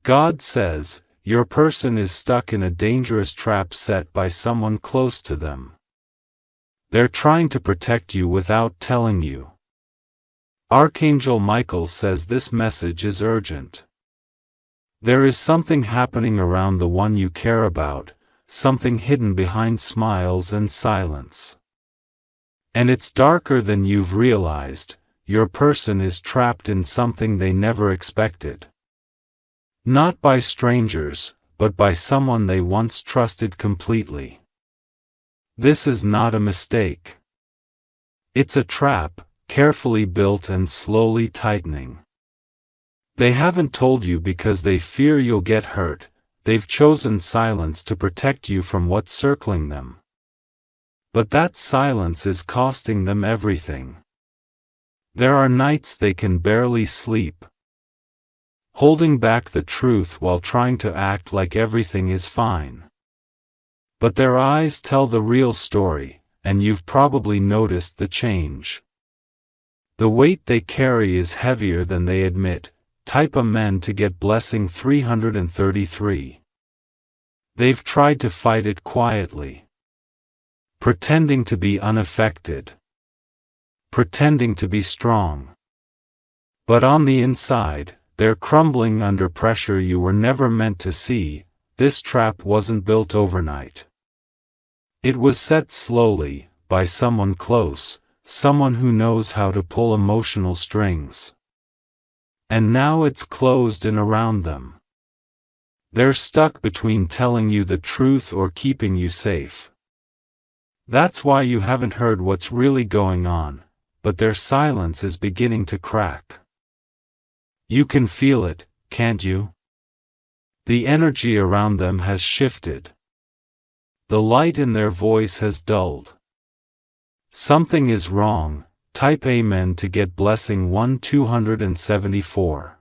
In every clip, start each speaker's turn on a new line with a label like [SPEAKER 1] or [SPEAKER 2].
[SPEAKER 1] God says, your person is stuck in a dangerous trap set by someone close to them. They're trying to protect you without telling you. Archangel Michael says this message is urgent. There is something happening around the one you care about, something hidden behind smiles and silence. And it's darker than you've realized. Your person is trapped in something they never expected. Not by strangers, but by someone they once trusted completely. This is not a mistake. It's a trap, carefully built and slowly tightening. They haven't told you because they fear you'll get hurt. They've chosen silence to protect you from what's circling them. But that silence is costing them everything. There are nights they can barely sleep, holding back the truth while trying to act like everything is fine. But their eyes tell the real story, and you've probably noticed the change. The weight they carry is heavier than they admit. Type A men to get blessing 333. They've tried to fight it quietly, pretending to be unaffected, pretending to be strong. But on the inside, they're crumbling under pressure you were never meant to see. This trap wasn't built overnight. It was set slowly, by someone close, someone who knows how to pull emotional strings. And now it's closed in around them. They're stuck between telling you the truth or keeping you safe. That's why you haven't heard what's really going on, but their silence is beginning to crack. You can feel it, can't you? The energy around them has shifted. The light in their voice has dulled. Something is wrong. Type Amen to get blessing 1274.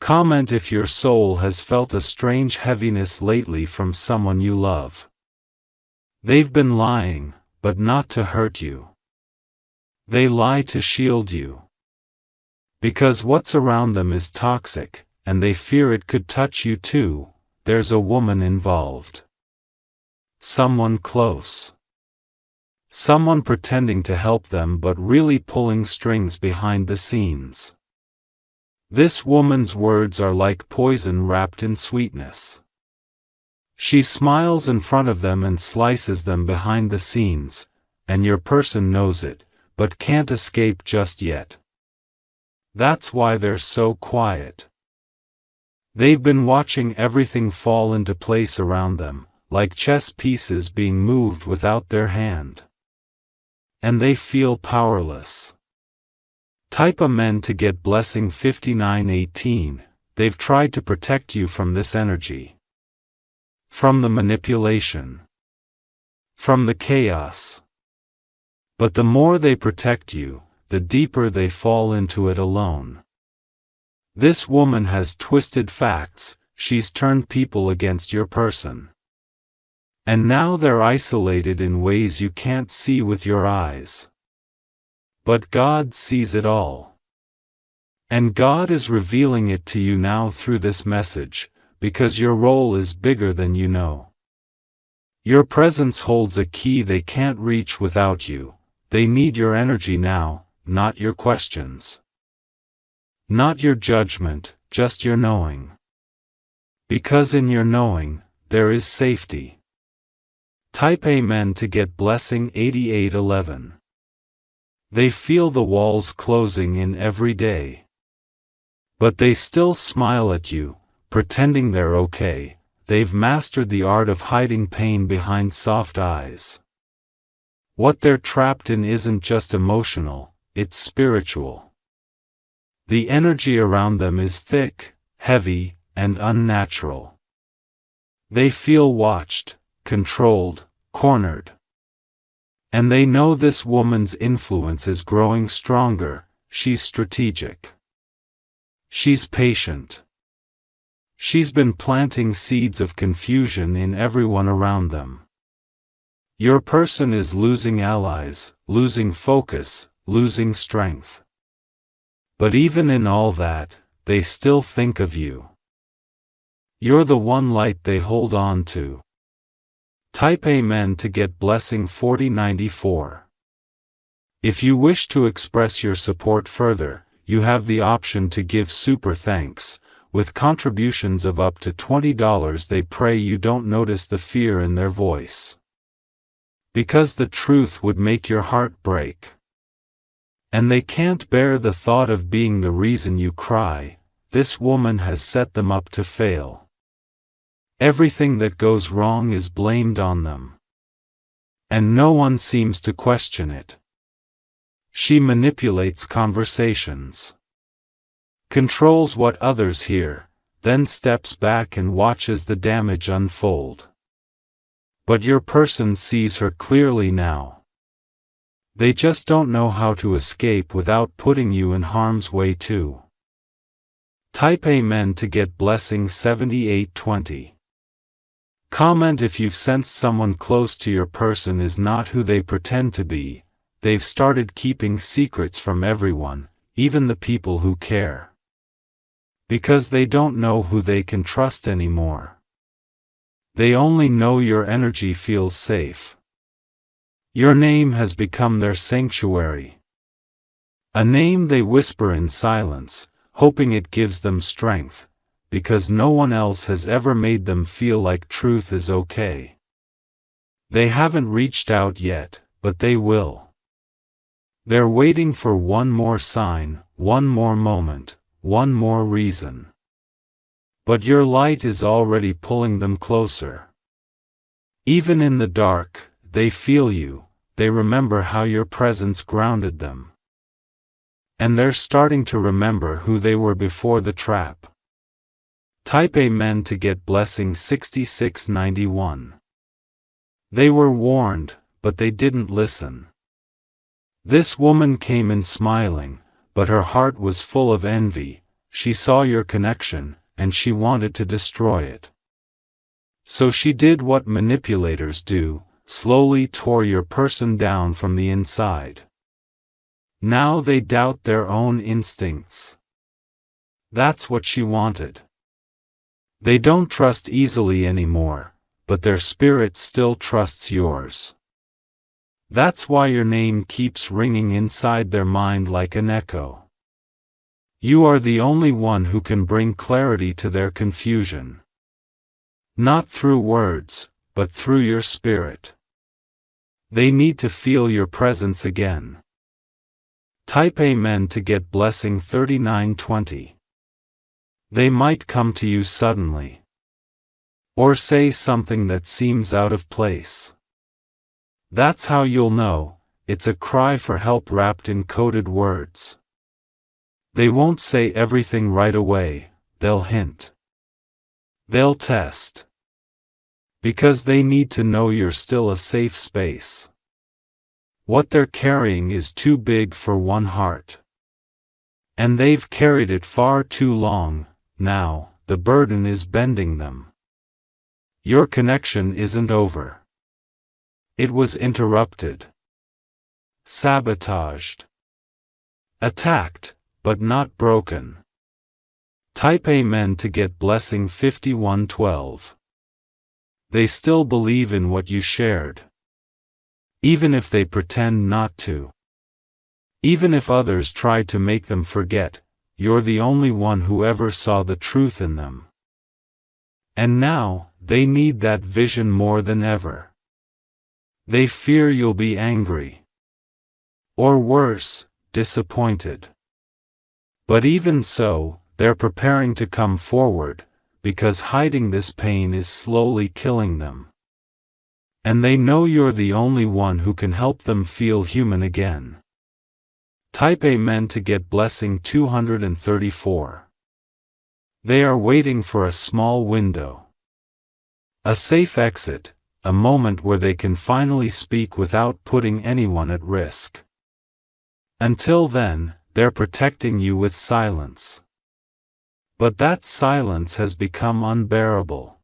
[SPEAKER 1] Comment if your soul has felt a strange heaviness lately from someone you love. They've been lying, but not to hurt you. They lie to shield you. Because what's around them is toxic, and they fear it could touch you too. There's a woman involved. Someone close. Someone pretending to help them but really pulling strings behind the scenes. This woman's words are like poison wrapped in sweetness. She smiles in front of them and slices them behind the scenes, and your person knows it, but can't escape just yet. That's why they're so quiet. They've been watching everything fall into place around them, like chess pieces being moved without their hand. And they feel powerless. Type Amen to get blessing 5918. They've tried to protect you from this energy. From the manipulation. From the chaos. But the more they protect you, the deeper they fall into it alone. This woman has twisted facts. She's turned people against your person. And now they're isolated in ways you can't see with your eyes. But God sees it all. And God is revealing it to you now through this message, because your role is bigger than you know. Your presence holds a key they can't reach without you. They need your energy now, not your questions. Not your judgment, just your knowing. Because in your knowing, there is safety. Type Amen to get blessing 8811. They feel the walls closing in every day. But they still smile at you, pretending they're okay. They've mastered the art of hiding pain behind soft eyes. What they're trapped in isn't just emotional, it's spiritual. The energy around them is thick, heavy, and unnatural. They feel watched, controlled, cornered. And they know this woman's influence is growing stronger. She's strategic. She's patient. She's been planting seeds of confusion in everyone around them. Your person is losing allies, losing focus, losing strength. But even in all that, they still think of you. You're the one light they hold on to. Type Amen to get blessing 4094. If you wish to express your support further, you have the option to give super thanks. With contributions of up to $20, they pray you don't notice the fear in their voice. Because the truth would make your heart break. And they can't bear the thought of being the reason you cry. This woman has set them up to fail. Everything that goes wrong is blamed on them. And no one seems to question it. She manipulates conversations. Controls what others hear, then steps back and watches the damage unfold. But your person sees her clearly now. They just don't know how to escape without putting you in harm's way too. Type Amen to get blessing 7820. Comment if you've sensed someone close to your person is not who they pretend to be. They've started keeping secrets from everyone, even the people who care. Because they don't know who they can trust anymore. They only know your energy feels safe. Your name has become their sanctuary. A name they whisper in silence, hoping it gives them strength, because no one else has ever made them feel like truth is okay. They haven't reached out yet, but they will. They're waiting for one more sign, one more moment, one more reason. But your light is already pulling them closer. Even in the dark, they feel you, they remember how your presence grounded them. And they're starting to remember who they were before the trap. Type Amen to get blessing 6691. They were warned, but they didn't listen. This woman came in smiling, but her heart was full of envy. She saw your connection, and she wanted to destroy it. So she did what manipulators do, slowly tore your person down from the inside. Now they doubt their own instincts. That's what she wanted. They don't trust easily anymore, but their spirit still trusts yours. That's why your name keeps ringing inside their mind like an echo. You are the only one who can bring clarity to their confusion. Not through words, but through your spirit. They need to feel your presence again. Type Amen to get blessing 3920. They might come to you suddenly. Or say something that seems out of place. That's how you'll know, it's a cry for help wrapped in coded words. They won't say everything right away, they'll hint. They'll test. Because they need to know you're still a safe space. What they're carrying is too big for one heart. And they've carried it far too long, now, the burden is bending them. Your connection isn't over. It was interrupted. Sabotaged. Attacked, but not broken. Type Amen to get blessing 5112. They still believe in what you shared. Even if they pretend not to. Even if others try to make them forget, you're the only one who ever saw the truth in them. And now, they need that vision more than ever. They fear you'll be angry. Or worse, disappointed. But even so, they're preparing to come forward, because hiding this pain is slowly killing them. And they know you're the only one who can help them feel human again. Type Amen to get blessing 234. They are waiting for a small window. A safe exit, a moment where they can finally speak without putting anyone at risk. Until then, they're protecting you with silence. But that silence has become unbearable.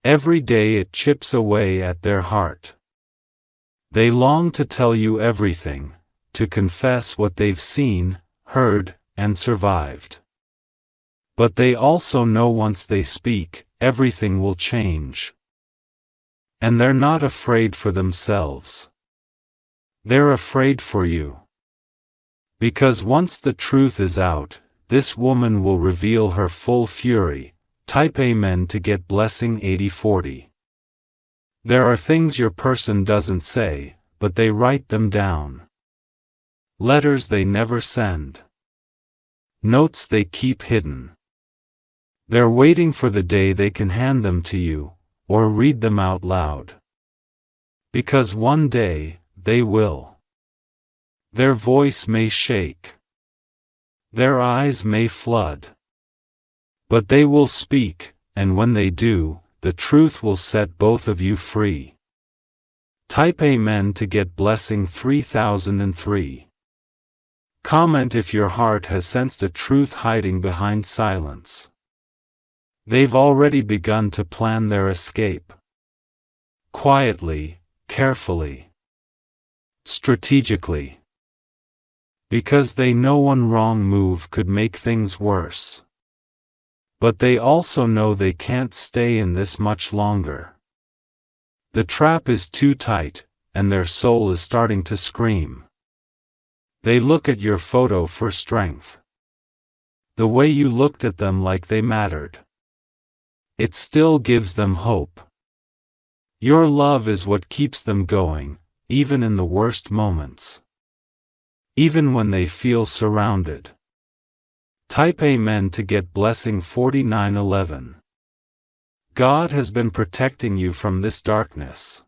[SPEAKER 1] Every day it chips away at their heart. They long to tell you everything, to confess what they've seen, heard, and survived. But they also know once they speak, everything will change. And they're not afraid for themselves. They're afraid for you. Because once the truth is out, this woman will reveal her full fury. Type Amen to get blessing 8040. There are things your person doesn't say, but they write them down. Letters they never send. Notes they keep hidden. They're waiting for the day they can hand them to you, or read them out loud. Because one day, they will. Their voice may shake. Their eyes may flood. But they will speak, and when they do, the truth will set both of you free. Type Amen to get blessing 3003. Comment if your heart has sensed a truth hiding behind silence. They've already begun to plan their escape. Quietly, carefully, strategically. Because they know one wrong move could make things worse. But they also know they can't stay in this much longer. The trap is too tight, and their soul is starting to scream. They look at your photo for strength. The way you looked at them like they mattered. It still gives them hope. Your love is what keeps them going, even in the worst moments. Even when they feel surrounded. Type Amen to get blessing 4911. God has been protecting you from this darkness.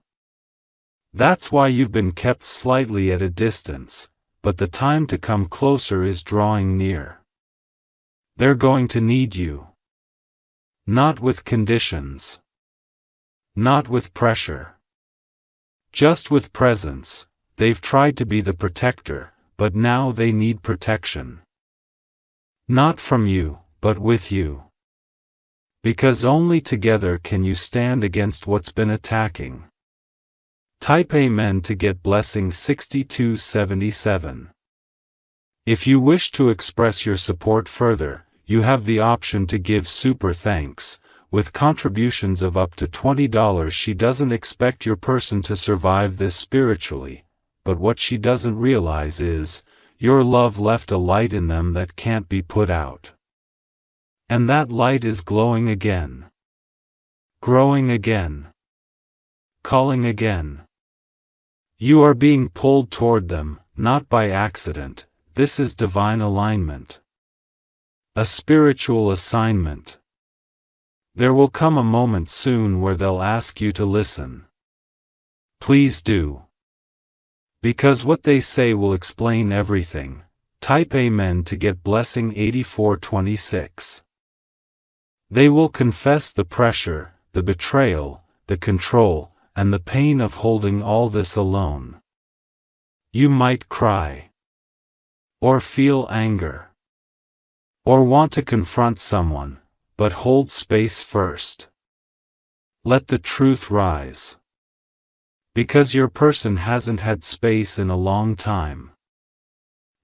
[SPEAKER 1] That's why you've been kept slightly at a distance, but the time to come closer is drawing near. They're going to need you. Not with conditions. Not with pressure. Just with presence. They've tried to be the protector, but now they need protection. Not from you, but with you. Because only together can you stand against what's been attacking. Type Amen to get blessing 6277. If you wish to express your support further, you have the option to give super thanks. With contributions of up to $20. She doesn't expect your person to survive this spiritually, but what she doesn't realize is, your love left a light in them that can't be put out. And that light is glowing again. Growing again. Calling again. You are being pulled toward them, not by accident. This is divine alignment. A spiritual assignment. There will come a moment soon where they'll ask you to listen. Please do. Because what they say will explain everything. Type Amen to get blessing 8426. They will confess the pressure, the betrayal, the control, and the pain of holding all this alone. You might cry. Or feel anger. Or want to confront someone, but hold space first. Let the truth rise. Because your person hasn't had space in a long time.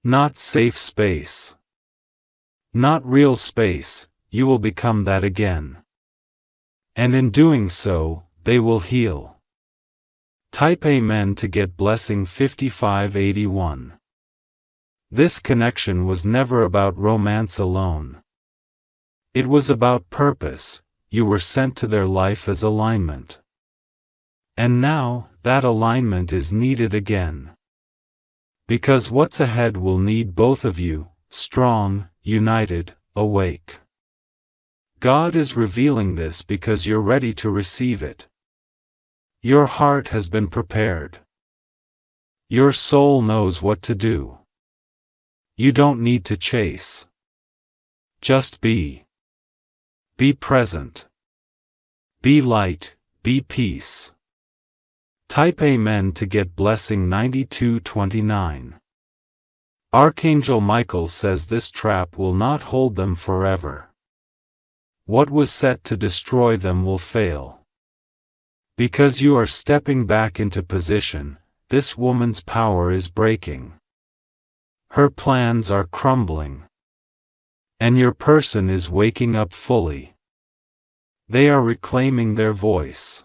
[SPEAKER 1] Not safe space. Not real space, you will become that again. And in doing so, they will heal. Type Amen to get blessing 5581. This connection was never about romance alone. It was about purpose. You were sent to their life as alignment. And now, that alignment is needed again. Because what's ahead will need both of you, strong, united, awake. God is revealing this because you're ready to receive it. Your heart has been prepared. Your soul knows what to do. You don't need to chase. Just be. Be present. Be light, be peace. Type Amen to get blessing 9229. Archangel Michael says this trap will not hold them forever. What was set to destroy them will fail. Because you are stepping back into position, this woman's power is breaking. Her plans are crumbling. And your person is waking up fully. They are reclaiming their voice.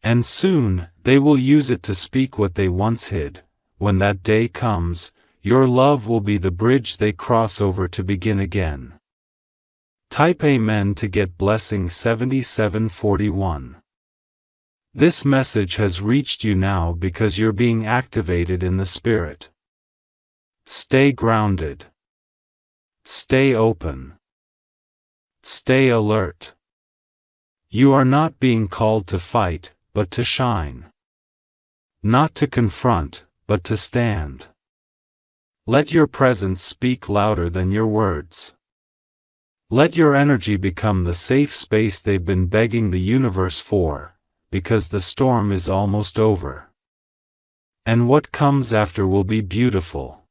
[SPEAKER 1] And soon, they will use it to speak what they once hid. When that day comes, your love will be the bridge they cross over to begin again. Type Amen to get blessing 7741. This message has reached you now because you're being activated in the spirit. Stay grounded. Stay open. Stay alert. You are not being called to fight, but to shine. Not to confront, but to stand. Let your presence speak louder than your words. Let your energy become the safe space they've been begging the universe for, because the storm is almost over. And what comes after will be beautiful.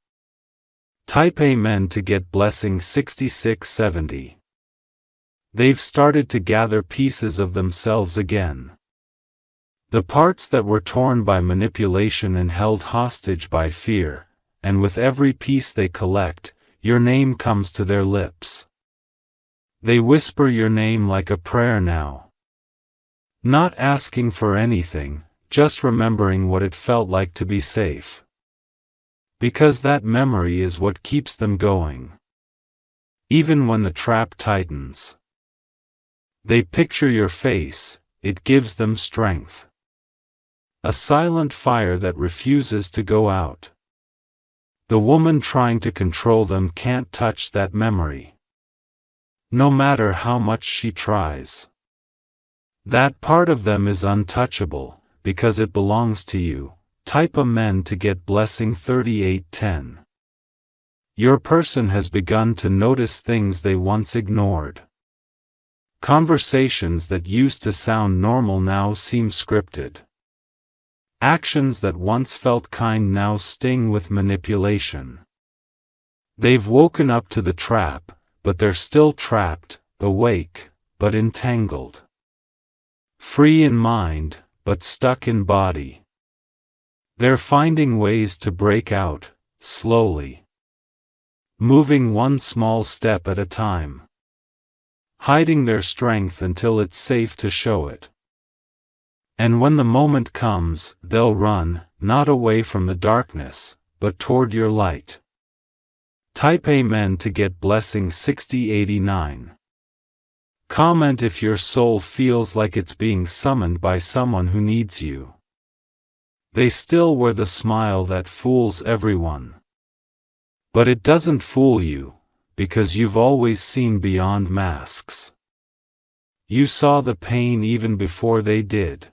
[SPEAKER 1] Type Amen to get blessing 6670. They've started to gather pieces of themselves again. The parts that were torn by manipulation and held hostage by fear, and with every piece they collect, your name comes to their lips. They whisper your name like a prayer now. Not asking for anything, just remembering what it felt like to be safe. Because that memory is what keeps them going. Even when the trap tightens. They picture your face, it gives them strength. A silent fire that refuses to go out. The woman trying to control them can't touch that memory. No matter how much she tries. That part of them is untouchable, because it belongs to you. Type Amen to get blessing 3810. Your person has begun to notice things they once ignored. Conversations that used to sound normal now seem scripted. Actions that once felt kind now sting with manipulation. They've woken up to the trap, but they're still trapped, awake, but entangled. Free in mind, but stuck in body. They're finding ways to break out, slowly. Moving one small step at a time. Hiding their strength until it's safe to show it. And when the moment comes, they'll run, not away from the darkness, but toward your light. Type Amen to get blessing 6089. Comment if your soul feels like it's being summoned by someone who needs you. They still wear the smile that fools everyone. But it doesn't fool you, because you've always seen beyond masks. You saw the pain even before they did.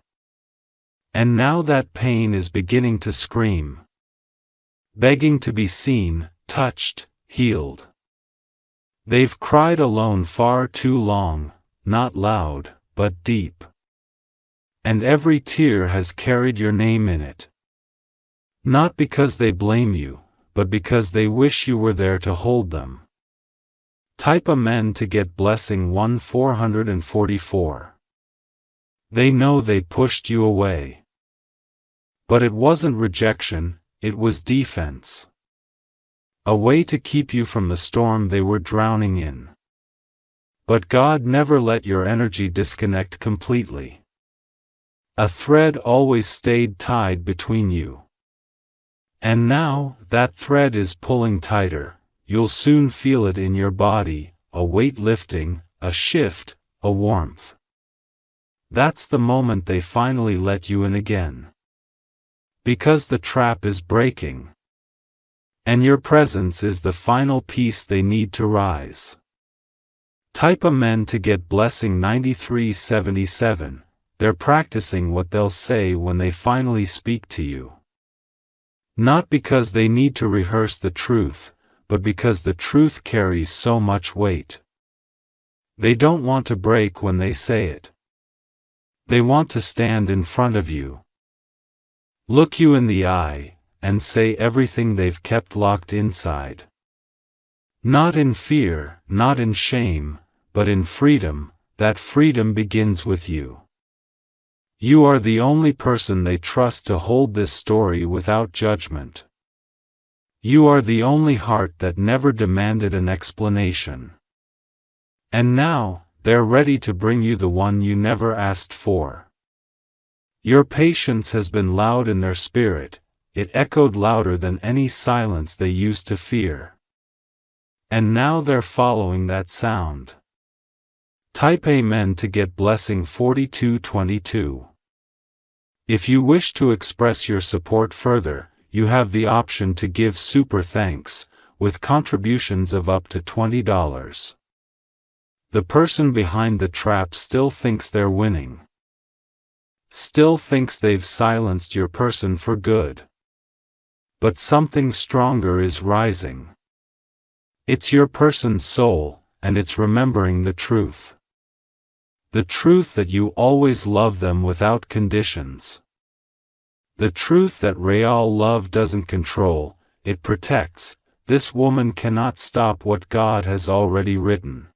[SPEAKER 1] And now that pain is beginning to scream. Begging to be seen, touched, healed. They've cried alone far too long, not loud, but deep. And every tear has carried your name in it. Not because they blame you, but because they wish you were there to hold them. Type Amen to get blessing 1444. They know they pushed you away. But it wasn't rejection, it was defense. A way to keep you from the storm they were drowning in. But God never let your energy disconnect completely. A thread always stayed tied between you. And now, that thread is pulling tighter. You'll soon feel it in your body, a weight lifting, a shift, a warmth. That's the moment they finally let you in again. Because the trap is breaking. And your presence is the final piece they need to rise. Type Amen to get blessing 9377. They're practicing what they'll say when they finally speak to you. Not because they need to rehearse the truth, but because the truth carries so much weight. They don't want to break when they say it. They want to stand in front of you. Look you in the eye, and say everything they've kept locked inside. Not in fear, not in shame, but in freedom. That freedom begins with you. You are the only person they trust to hold this story without judgment. You are the only heart that never demanded an explanation. And now, they're ready to bring you the one you never asked for. Your patience has been loud in their spirit, it echoed louder than any silence they used to fear. And now they're following that sound. Type Amen to get blessing 4222. If you wish to express your support further, you have the option to give super thanks, with contributions of up to $20. The person behind the trap still thinks they're winning. Still thinks they've silenced your person for good. But something stronger is rising. It's your person's soul, and it's remembering the truth. The truth that you always love them without conditions. The truth that real love doesn't control, it protects. This woman cannot stop what God has already written.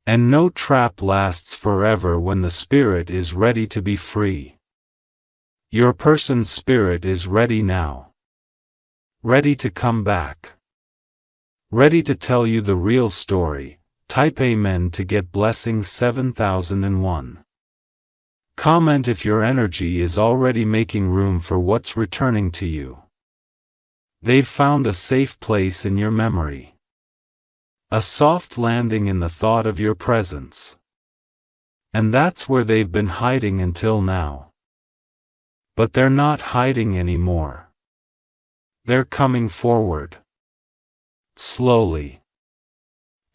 [SPEAKER 1] And no trap lasts forever when the spirit is ready to be free. Your person's spirit is ready now. Ready to come back. Ready to tell you the real story. Type Amen to get blessing 7001. Comment if your energy is already making room for what's returning to you. They've found a safe place in your memory. A soft landing in the thought of your presence. And that's where they've been hiding until now. But they're not hiding anymore. They're coming forward. Slowly.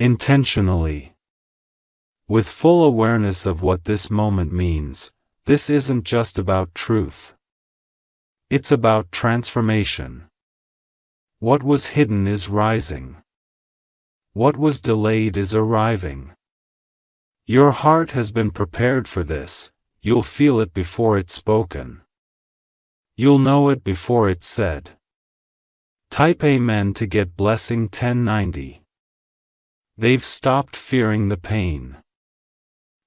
[SPEAKER 1] Intentionally. With full awareness of what this moment means, this isn't just about truth. It's about transformation. What was hidden is rising. What was delayed is arriving. Your heart has been prepared for this, you'll feel it before it's spoken. You'll know it before it's said. Type Amen to get blessing 1090. They've stopped fearing the pain.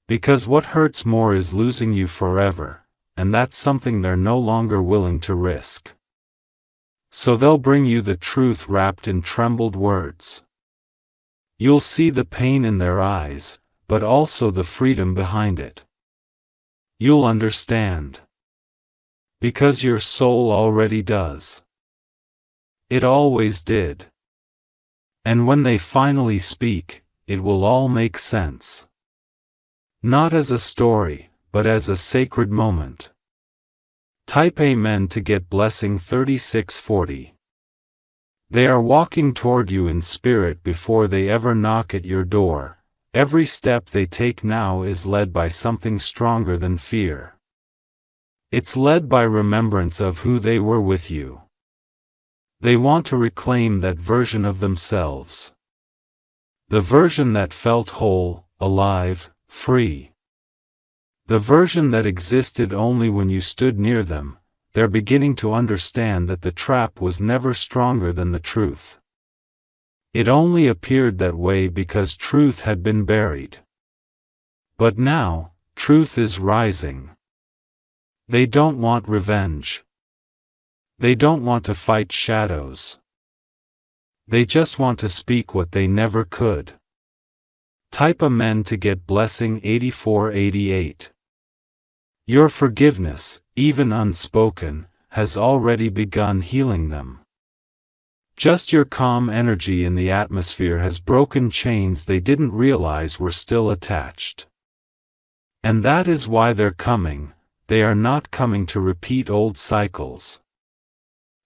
[SPEAKER 1] Because what hurts more is losing you forever, and that's something they're no longer willing to risk. So they'll bring you the truth wrapped in trembled words. You'll see the pain in their eyes, but also the freedom behind it. You'll understand. Because your soul already does. It always did. And when they finally speak, it will all make sense. Not as a story, but as a sacred moment. Type Amen to get blessing 3640. They are walking toward you in spirit before they ever knock at your door. Every step they take now is led by something stronger than fear. It's led by remembrance of who they were with you. They want to reclaim that version of themselves. The version that felt whole, alive, free. The version that existed only when you stood near them. They're beginning to understand that the trap was never stronger than the truth. It only appeared that way because truth had been buried. But now, truth is rising. They don't want revenge. They don't want to fight shadows. They just want to speak what they never could. Type Amen to get blessing 8488. Your forgiveness, even unspoken, has already begun healing them. Just your calm energy in the atmosphere has broken chains they didn't realize were still attached. And that is why they're coming. They are not coming to repeat old cycles.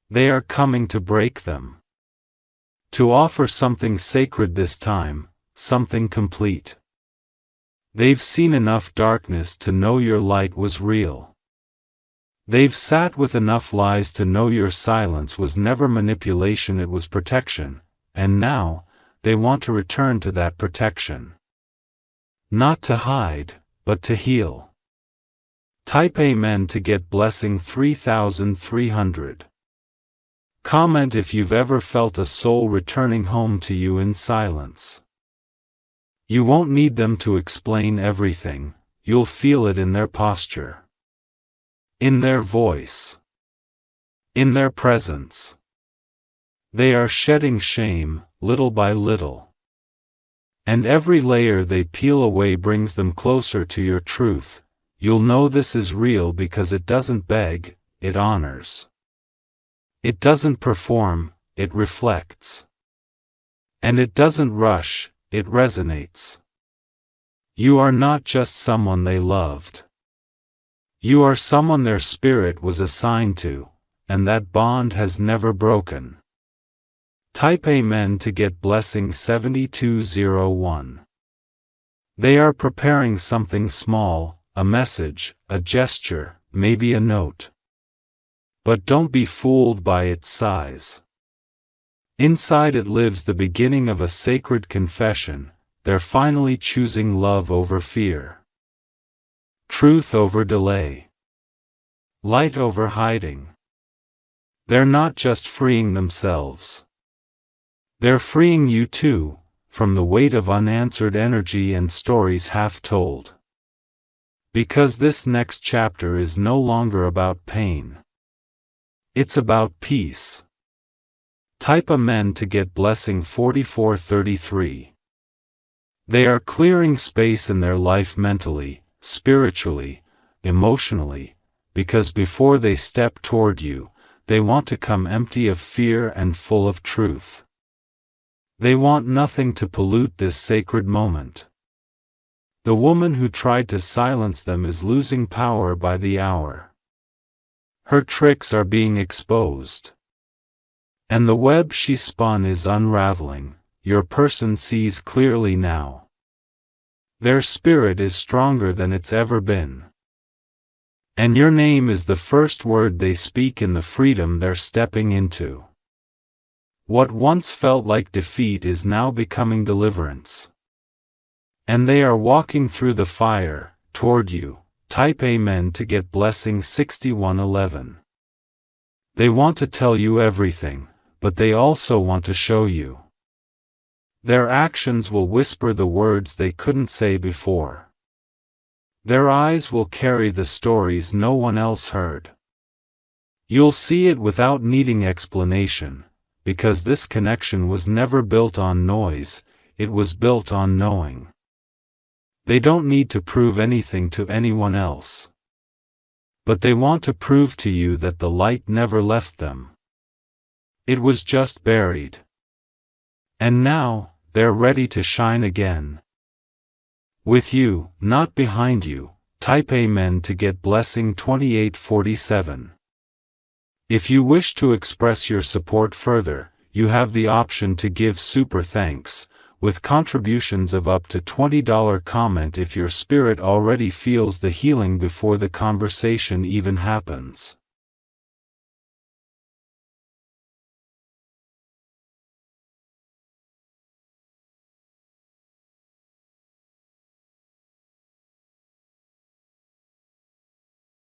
[SPEAKER 1] They are coming to break them. To offer something sacred this time, something complete. They've seen enough darkness to know your light was real. They've sat with enough lies to know your silence was never manipulation, it was protection, and now, they want to return to that protection. Not to hide, but to heal. Type Amen to get blessing 3300. Comment if you've ever felt a soul returning home to you in silence. You won't need them to explain everything, you'll feel it in their posture. In their voice. In their presence. They are shedding shame, little by little. And every layer they peel away brings them closer to your truth. You'll know this is real because it doesn't beg, it honors. It doesn't perform, it reflects. And it doesn't rush, it resonates. You are not just someone they loved. You are someone their spirit was assigned to, and that bond has never broken. Type Amen to get blessing 7201. They are preparing something small, a message, a gesture, maybe a note. But don't be fooled by its size. Inside it lives the beginning of a sacred confession. They're finally choosing love over fear. Truth over delay. Light over hiding. They're not just freeing themselves. They're freeing you too, from the weight of unanswered energy and stories half told. Because this next chapter is no longer about pain. It's about peace. Type Amen to get blessing 4433. They are clearing space in their life mentally, spiritually, emotionally, because before they step toward you, they want to come empty of fear and full of truth. They want nothing to pollute this sacred moment. The woman who tried to silence them is losing power by the hour. Her tricks are being exposed. And the web she spun is unraveling. Your person sees clearly now. Their spirit is stronger than it's ever been. And your name is the first word they speak in the freedom they're stepping into. What once felt like defeat is now becoming deliverance. And they are walking through the fire, toward you. Type Amen to get blessing 6111. They want to tell you everything, but they also want to show you. Their actions will whisper the words they couldn't say before. Their eyes will carry the stories no one else heard. You'll see it without needing explanation, because this connection was never built on noise, it was built on knowing. They don't need to prove anything to anyone else. But they want to prove to you that the light never left them. It was just buried. And now, they're ready to shine again. With you, not behind you. Type Amen to get blessing 2847. If you wish to express your support further, you have the option to give super thanks, with contributions of up to $20. Comment if your spirit already feels the healing before the conversation even happens.